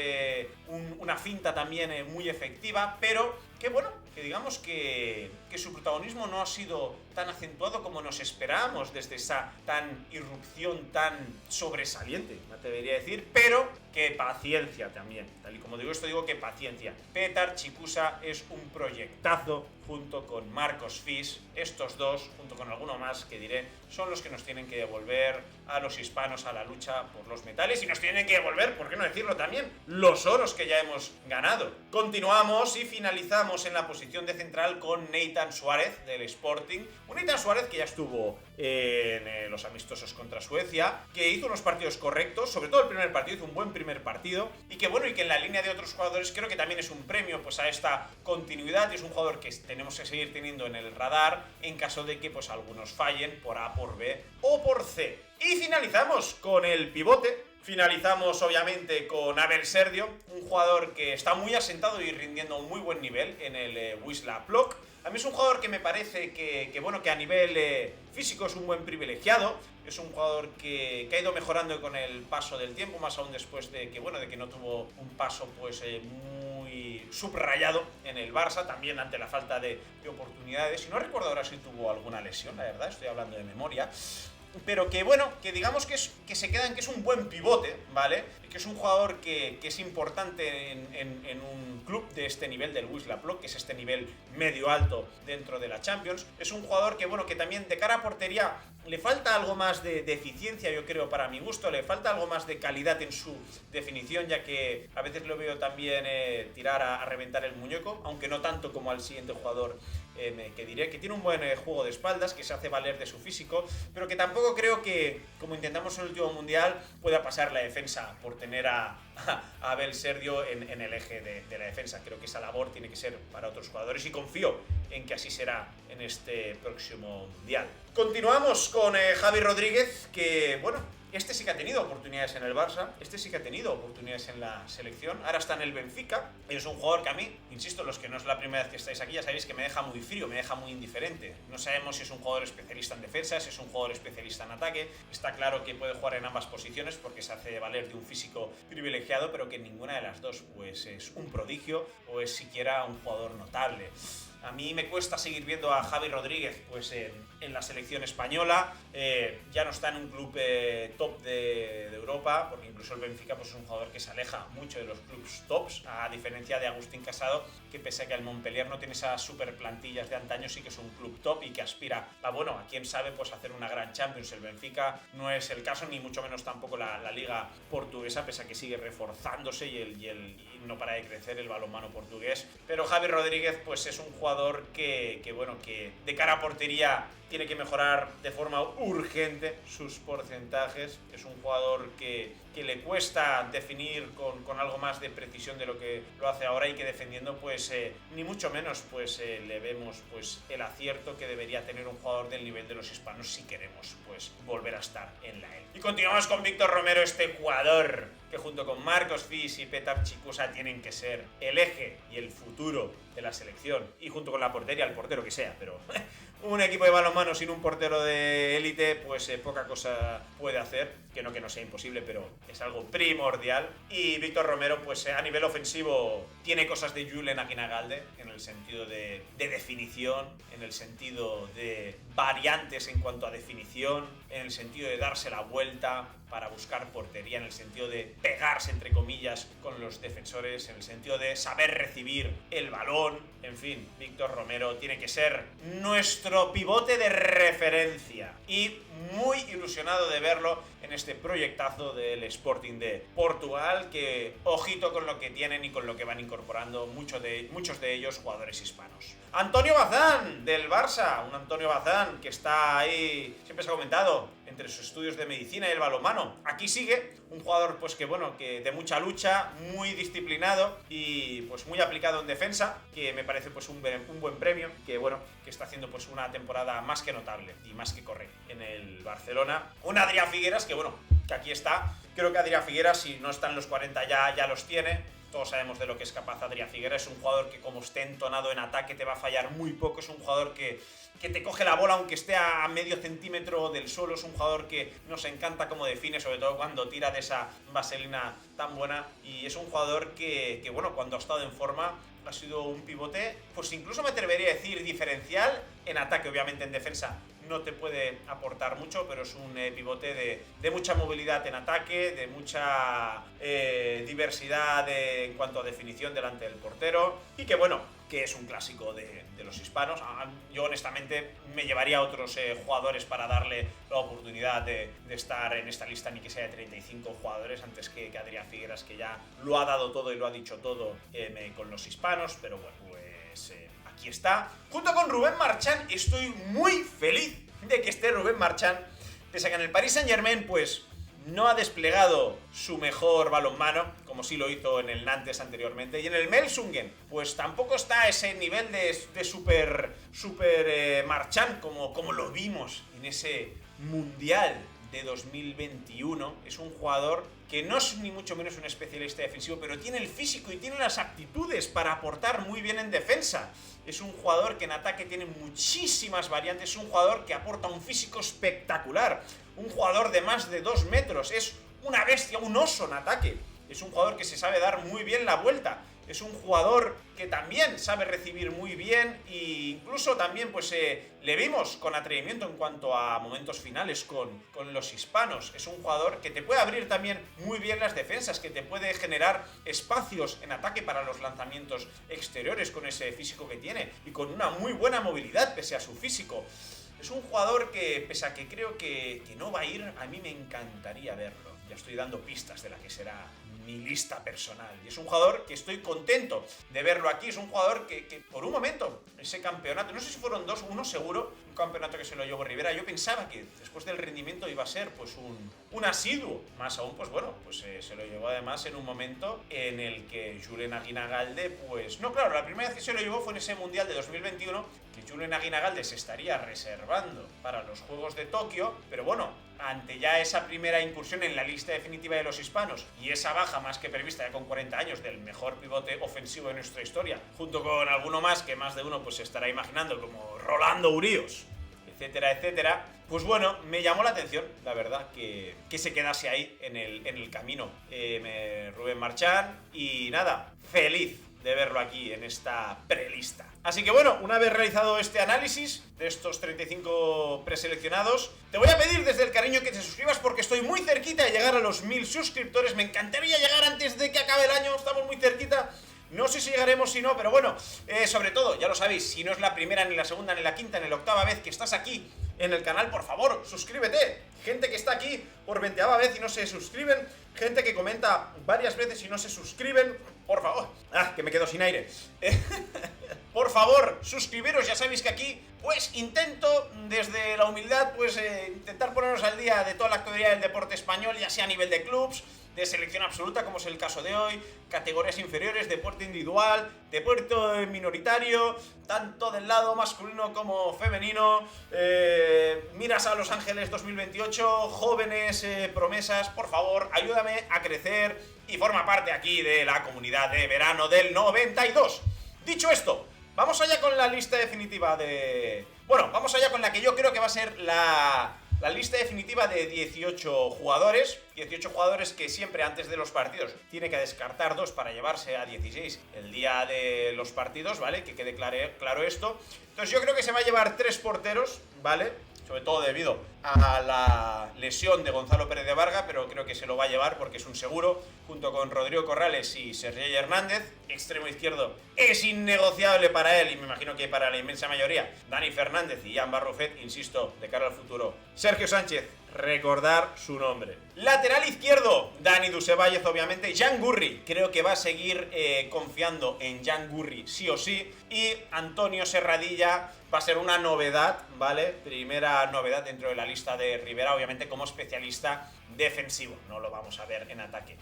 una finta también muy efectiva, pero que bueno, que digamos que su protagonismo no ha sido tan acentuado como nos esperábamos desde esa tan irrupción tan sobresaliente, me atrevería a decir, pero que paciencia también, tal y como digo esto, digo que paciencia. Petar Chicusa es un proyectazo junto con Marcos Fis. Estos dos, junto con alguno más que diré, son los que nos tienen que devolver a los hispanos a la lucha por los metales y nos tienen que devolver, ¿por qué no decirlo también?, los oros que ya hemos ganado. Continuamos y finalizamos en la posición de central con Nathan Suárez del Sporting. Un Nathan Suárez que ya estuvo en los amistosos contra Suecia, que hizo unos partidos correctos, sobre todo el primer partido, hizo un buen primer partido, y que bueno, y que en la línea de otros jugadores creo que también es un premio pues a esta continuidad, y es un jugador que tenemos que seguir teniendo en el radar en caso de que pues algunos fallen por A, por B o por C. Y finalizamos con el pivote. Finalizamos obviamente con Abel Serdio, un jugador que está muy asentado y rindiendo a un muy buen nivel en el Wisła Plock. A mí es un jugador que me parece que bueno, que a nivel físico es un buen privilegiado, es un jugador que ha ido mejorando con el paso del tiempo, más aún después de que bueno, de que no tuvo un paso pues muy subrayado en el Barça, también ante la falta de oportunidades, y no recuerdo ahora si tuvo alguna lesión, la verdad, estoy hablando de memoria. Pero que bueno, que digamos que se queda en que es un buen pivote, ¿vale? Que es un jugador que es importante en un club de este nivel del Wisła Plock, que es este nivel medio-alto dentro de la Champions. Es un jugador que bueno, que también de cara a portería le falta algo más de eficiencia, yo creo, para mi gusto. Le falta algo más de calidad en su definición, ya que a veces lo veo también tirar a reventar el muñeco, aunque no tanto como al siguiente jugador que diré, que tiene un buen juego de espaldas, que se hace valer de su físico, pero que tampoco creo que, como intentamos en el último mundial, pueda pasar la defensa por tener a Abel Serdio en el eje de la defensa. Creo que esa labor tiene que ser para otros jugadores y confío en que así será en este próximo mundial. Continuamos con Javi Rodríguez, que bueno, este sí que ha tenido oportunidades en el Barça, este sí que ha tenido oportunidades en la selección, ahora está en el Benfica, y es un jugador que a mí, insisto, los que no es la primera vez que estáis aquí, ya sabéis que me deja muy frío, me deja muy indiferente. No sabemos si es un jugador especialista en defensa, si es un jugador especialista en ataque. Está claro que puede jugar en ambas posiciones porque se hace valer de un físico privilegiado, pero que ninguna de las dos pues es un prodigio o es siquiera un jugador notable. A mí me cuesta seguir viendo a Javi Rodríguez pues en la selección española. Ya no está en un club top de Europa, porque incluso el Benfica pues es un jugador que se aleja mucho de los clubs tops, a diferencia de Agustín Casado, que pese a que el Montpellier no tiene esas super plantillas de antaño, sí que es un club top y que aspira a quién sabe, pues hacer una gran Champions. El Benfica no es el caso, ni mucho menos tampoco la liga portuguesa, pese a que sigue reforzándose y no para de crecer el balonmano portugués. Pero Javi Rodríguez pues es un jugador que de cara a portería tiene que mejorar de forma urgente sus porcentajes. Es un jugador que le cuesta definir con algo más de precisión de lo que lo hace ahora, y que defendiendo pues ni mucho menos pues le vemos pues el acierto que debería tener un jugador del nivel de los hispanos si queremos pues volver a estar en la élite. Y continuamos con Víctor Romero, este jugador que junto con Marcos Fis y Petar Chicusa tienen que ser el eje y el futuro de la selección, y junto con la portería, el portero que sea, pero un equipo de balonmano sin un portero de élite, pues poca cosa puede hacer, que no sea imposible, pero es algo primordial. Y Víctor Romero, pues a nivel ofensivo, tiene cosas de Julen Aguinagalde, en el sentido de definición, en el sentido de variantes en cuanto a definición, en el sentido de darse la vuelta para buscar portería, en el sentido de pegarse, entre comillas, con los defensores, en el sentido de saber recibir el balón. En fin, Víctor Romero tiene que ser nuestro pivote de referencia y muy ilusionado de verlo en este proyectazo del Sporting de Portugal, que ojito con lo que tienen y con lo que van incorporando muchos de ellos jugadores hispanos. Antonio Bazán del Barça, un Antonio Bazán que está ahí, siempre se ha comentado, entre sus estudios de medicina y el balonmano. Aquí sigue, un jugador pues que de mucha lucha, muy disciplinado y pues muy aplicado en defensa, que me parece pues un buen premio, que está haciendo pues una temporada más que notable y más que correcta en el Barcelona. Un Adrián Figueras que aquí está. Creo que Adrián Figueras, si no está en los 40 ya los tiene. Todos sabemos de lo que es capaz Adrián Figueras. Es un jugador que, como esté entonado en ataque, te va a fallar muy poco. Es un jugador que te coge la bola aunque esté a medio centímetro del suelo. Es un jugador que nos encanta cómo define, sobre todo cuando tira de esa vaselina tan buena. Y es un jugador que cuando ha estado en forma, ha sido un pivote, pues incluso me atrevería a decir diferencial en ataque. Obviamente en defensa no te puede aportar mucho, pero es un pivote de mucha movilidad en ataque, de mucha diversidad en cuanto a definición delante del portero, y que es un clásico de los hispanos. Yo honestamente me llevaría a otros jugadores para darle la oportunidad de estar en esta lista, ni que sea de 35 jugadores, antes que Adrián Figueras, que ya lo ha dado todo y lo ha dicho todo con los hispanos. Pero pues aquí está. Junto con Rubén Marchán, estoy muy feliz de que esté Rubén Marchán, pese a que en el Paris Saint-Germain pues no ha desplegado su mejor balonmano, como sí lo hizo en el Nantes anteriormente, y en el Melsungen pues tampoco está a ese nivel de super Marchán como lo vimos en ese Mundial de 2021. Es un jugador que no es ni mucho menos un especialista defensivo, pero tiene el físico y tiene las aptitudes para aportar muy bien en defensa. Es un jugador que en ataque tiene muchísimas variantes, es un jugador que aporta un físico espectacular, un jugador de más de 2 metros, es una bestia, un oso en ataque. Es un jugador que se sabe dar muy bien la vuelta, es un jugador que también sabe recibir muy bien, e incluso también pues le vimos con atrevimiento en cuanto a momentos finales con los hispanos. Es un jugador que te puede abrir también muy bien las defensas, que te puede generar espacios en ataque para los lanzamientos exteriores con ese físico que tiene y con una muy buena movilidad pese a su físico. Es un jugador que, pese a que creo que no va a ir, a mí me encantaría verlo. Ya estoy dando pistas de la que será mi lista personal. Y es un jugador que estoy contento de verlo aquí. Es un jugador que por un momento, ese campeonato, no sé si fueron 2, uno seguro, un campeonato que se lo llevó Rivera. Yo pensaba que después del rendimiento iba a ser pues un asiduo. Más aún, se lo llevó además en un momento en el que Julen Aguinagalde, la primera vez que se lo llevó fue en ese Mundial de 2021, que Julen Aguinagalde se estaría reservando para los Juegos de Tokio, pero ante ya esa primera incursión en la lista definitiva de los hispanos y esa baja más que prevista ya con 40 años del mejor pivote ofensivo de nuestra historia, junto con alguno más que más de uno pues se estará imaginando, como Rolando Urios, etcétera, etcétera, pues me llamó la atención, la verdad, que se quedase ahí en el camino Rubén Marchán, y nada, feliz de verlo aquí en esta prelista. Así que una vez realizado este análisis de estos 35 preseleccionados, te voy a pedir desde el cariño que te suscribas, porque estoy muy cerquita de llegar a los 1000 suscriptores. Me encantaría llegar antes de que acabe el año, estamos muy cerquita. No sé si llegaremos, si no, pero sobre todo, ya lo sabéis, si no es la primera, ni la segunda, ni la quinta, ni la octava vez que estás aquí en el canal, por favor, suscríbete. Gente que está aquí por 20ª vez y no se suscriben, gente que comenta varias veces y no se suscriben, por favor. Que me quedo sin aire. Por favor, suscribiros. Ya sabéis que aquí intento desde la humildad intentar ponernos al día de toda la actualidad del deporte español, ya sea a nivel de clubs, de selección absoluta, como es el caso de hoy, categorías inferiores, deporte individual, deporte minoritario, tanto del lado masculino como femenino, miras a Los Ángeles 2028, jóvenes promesas. Por favor, ayúdame a crecer y forma parte aquí de la comunidad de verano del 92. Dicho esto, vamos allá con la lista definitiva de Bueno, vamos allá con la que yo creo que va a ser la lista definitiva de 18 jugadores. 18 jugadores que siempre antes de los partidos tiene que descartar 2 para llevarse a 16 el día de los partidos, ¿vale? Que quede claro esto. Entonces yo creo que se va a llevar 3 porteros, ¿vale? Sobre todo debido a la lesión de Gonzalo Pérez de Varga, pero creo que se lo va a llevar porque es un seguro, junto con Rodrigo Corrales y Sergei Hernández. Extremo izquierdo es innegociable para él y me imagino que para la inmensa mayoría Dani Fernández y Jan Barrufet, insisto, de cara al futuro Sergio Sánchez, recordar su nombre. Lateral izquierdo, Dani Dusevallez, obviamente. Jan Gurri, creo que va a seguir confiando en Jan Gurri sí o sí. Y Antonio Serradilla va a ser una novedad, ¿vale? Primera novedad dentro de la lista de Rivera, obviamente como especialista defensivo. No lo vamos a ver en ataque.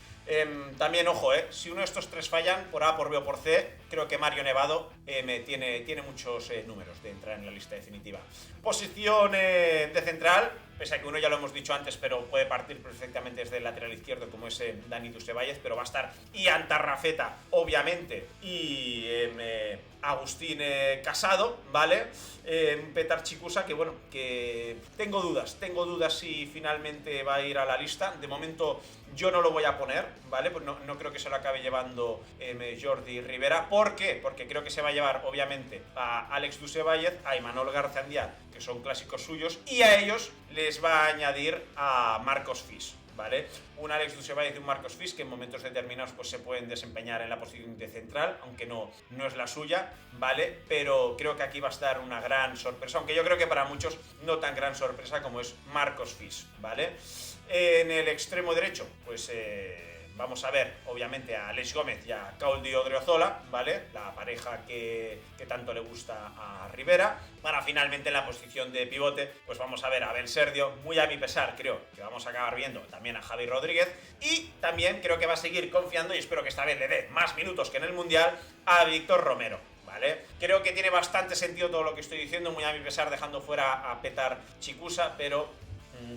También, ojo, si uno de estos 3 fallan, por A, por B o por C, creo que Mario Nevado tiene muchos números de entrar en la lista definitiva. Posición de central, pese a que uno ya lo hemos dicho antes, pero puede partir perfectamente desde el lateral izquierdo, como es Dani Dusevallez, pero va a estar Ian Tarrafeta, obviamente, y Agustín Casado, ¿vale? Petar Chicusa, que bueno, que tengo dudas si finalmente va a ir a la lista. De momento yo no lo voy a poner, ¿vale? Pues no creo que se lo acabe llevando Jordi Rivera. ¿Por qué? Porque creo que se va a llevar, obviamente, a Alex Dusevallez, a Imanol García, que son clásicos suyos, y a ellos les va a añadir a Marcos Fis, ¿vale? Un Alex Dusevallez y un Marcos Fis que en momentos determinados pues se pueden desempeñar en la posición de central, aunque no es la suya, ¿vale? Pero creo que aquí va a estar una gran sorpresa, aunque yo creo que para muchos no tan gran sorpresa como es Marcos Fis, ¿vale? En el extremo derecho, pues vamos a ver, obviamente, a Aleix Gómez y a Cauldi Odriozola, ¿vale? La pareja que tanto le gusta a Rivera. Para finalmente en la posición de pivote, pues vamos a ver a Abel Serdio, muy a mi pesar, creo que vamos a acabar viendo también a Javi Rodríguez. Y también creo que va a seguir confiando, y espero que esta vez le dé más minutos que en el Mundial, a Víctor Romero, ¿vale? Creo que tiene bastante sentido todo lo que estoy diciendo, muy a mi pesar dejando fuera a Petar Chicusa, pero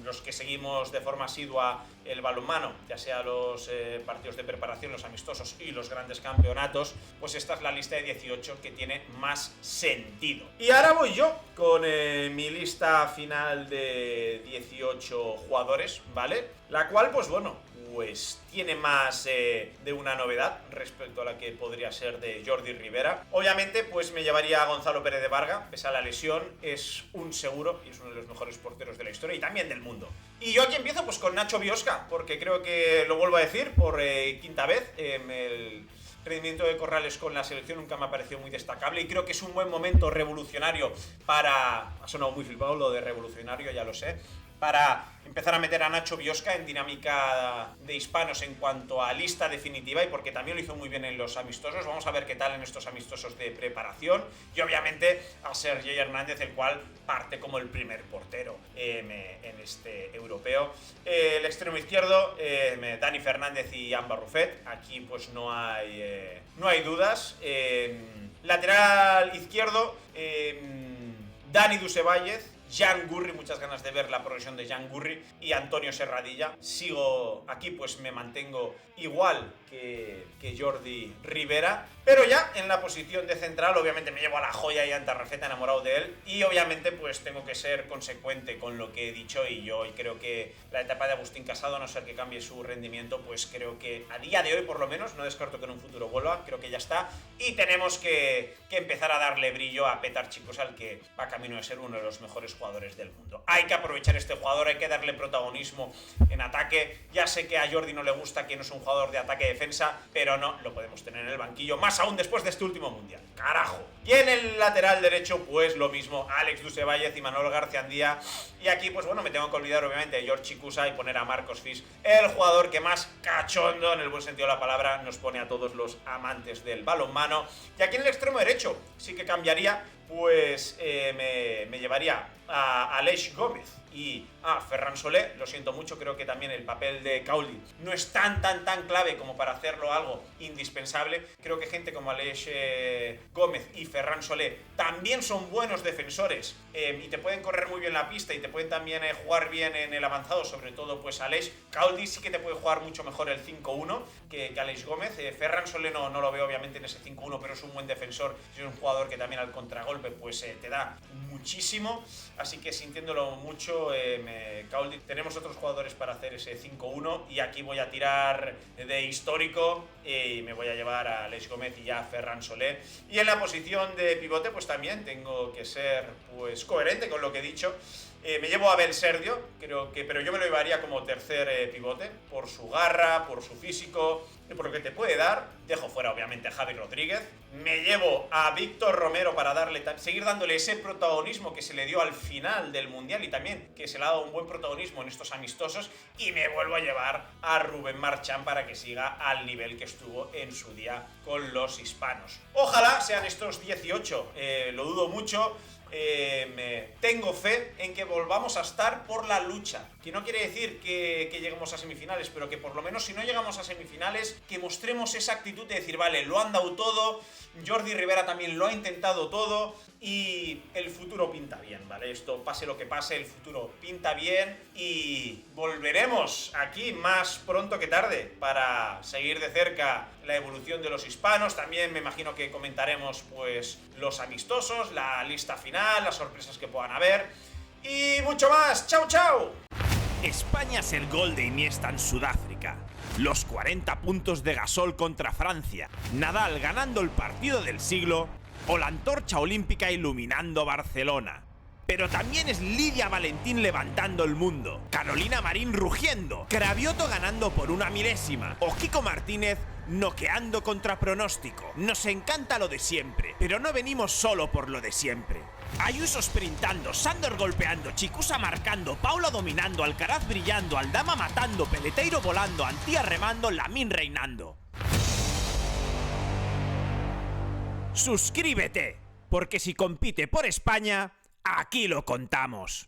los que seguimos de forma asidua el balonmano, ya sea los partidos de preparación, los amistosos y los grandes campeonatos, pues esta es la lista de 18 que tiene más sentido. Y ahora voy yo con mi lista final de 18 jugadores, ¿vale? La cual, pues bueno, pues tiene más de una novedad respecto a la que podría ser de Jordi Rivera. Obviamente, pues me llevaría a Gonzalo Pérez de Varga, pese a la lesión, es un seguro y es uno de los mejores porteros de la historia y también del mundo. Y yo aquí empiezo pues con Nacho Biosca, porque creo que, lo vuelvo a decir por quinta vez, el rendimiento de Corrales con la selección nunca me ha parecido muy destacable y creo que es un buen momento revolucionario para... Ha sonado muy flipado lo de revolucionario, ya lo sé, para empezar a meter a Nacho Biosca en dinámica de hispanos en cuanto a lista definitiva y porque también lo hizo muy bien en los amistosos. Vamos a ver qué tal en estos amistosos de preparación y obviamente a Sergei Hernández, el cual parte como el primer portero en este europeo. El extremo izquierdo, Dani Fernández y Jan Barrufet. Aquí pues no hay dudas. Lateral izquierdo, Dani Dusevallez, Jan Gurri, muchas ganas de ver la progresión de Jan Gurri, y Antonio Serradilla. Sigo aquí, pues me mantengo igual que Jordi Rivera, pero ya en la posición de central obviamente me llevo a la joya y a Tarrafeta, enamorado de él, y obviamente pues tengo que ser consecuente con lo que he dicho y yo creo que la etapa de Agustín Casado, a no ser que cambie su rendimiento, pues creo que a día de hoy por lo menos, no descarto que en un futuro vuelva, creo que ya está, y tenemos que empezar a darle brillo a Petar Chicusa, al que va camino de ser uno de los mejores jugadores del mundo. Hay que aprovechar este jugador, hay que darle protagonismo en ataque. Ya sé que a Jordi no le gusta que no es un jugador de ataque-defensa, pero no lo podemos tener en el banquillo, más aún después de este último mundial. ¡Carajo! Y en el lateral derecho, pues lo mismo, Alex Dusevallez y Imanol García. Y aquí, pues bueno, me tengo que olvidar obviamente de George Chicusa y poner a Marcos Fis, el jugador que más cachondo, en el buen sentido de la palabra, nos pone a todos los amantes del balonmano. Y aquí en el extremo derecho sí que cambiaría, pues me llevaría a Aleix Gómez y a Ferran Solé. Lo siento mucho, creo que también el papel de Cauldi no es tan clave como para hacerlo algo indispensable. Creo que gente como Aleix Gómez y Ferran Solé también son buenos defensores y te pueden correr muy bien la pista y te pueden también jugar bien en el avanzado, sobre todo pues Aleix. Cauldi sí que te puede jugar mucho mejor el 5-1 que Aleix Gómez. Ferran Solé no lo veo obviamente en ese 5-1, pero es un buen defensor y es un jugador que también al contragolpe pues te da muchísimo, así que sintiéndolo mucho, tenemos otros jugadores para hacer ese 5-1 y aquí voy a tirar de histórico y me voy a llevar a Aleix Gómez y a Ferran Solé. Y en la posición de pivote pues también tengo que ser pues coherente con lo que he dicho. Me llevo a Abel Sergio, pero yo me lo llevaría como tercer pivote, por su garra, por su físico y por lo que te puede dar. Dejo fuera obviamente a Javi Rodríguez. Me llevo a Víctor Romero para seguir dándole ese protagonismo que se le dio al final del Mundial y también que se le ha dado un buen protagonismo en estos amistosos. Y me vuelvo a llevar a Rubén Marchán para que siga al nivel que estuvo en su día con los hispanos. Ojalá sean estos 18, lo dudo mucho. Tengo fe en que volvamos a estar por la lucha, que no quiere decir que lleguemos a semifinales, pero que por lo menos si no llegamos a semifinales, que mostremos esa actitud de decir, vale, lo han dado todo, Jordi Rivera también lo ha intentado todo y el futuro pinta bien, ¿vale? Esto, pase lo que pase, el futuro pinta bien y volveremos aquí más pronto que tarde para seguir de cerca la evolución de los hispanos. También me imagino que comentaremos pues los amistosos, la lista final, las sorpresas que puedan haber y mucho más. ¡Chao, chao! España es el gol de Iniesta en Sudáfrica, los 40 puntos de Gasol contra Francia, Nadal ganando el partido del siglo o la antorcha olímpica iluminando Barcelona. Pero también es Lidia Valentín levantando el mundo, Carolina Marín rugiendo, Cravioto ganando por una milésima o Kiko Martínez noqueando contra pronóstico. Nos encanta lo de siempre, pero no venimos solo por lo de siempre. Ayuso sprintando, Sandor golpeando, Chicusa marcando, Paula dominando, Alcaraz brillando, Aldama matando, Peleteiro volando, Antía remando, Lamín reinando. Suscríbete, porque si compite por España, aquí lo contamos.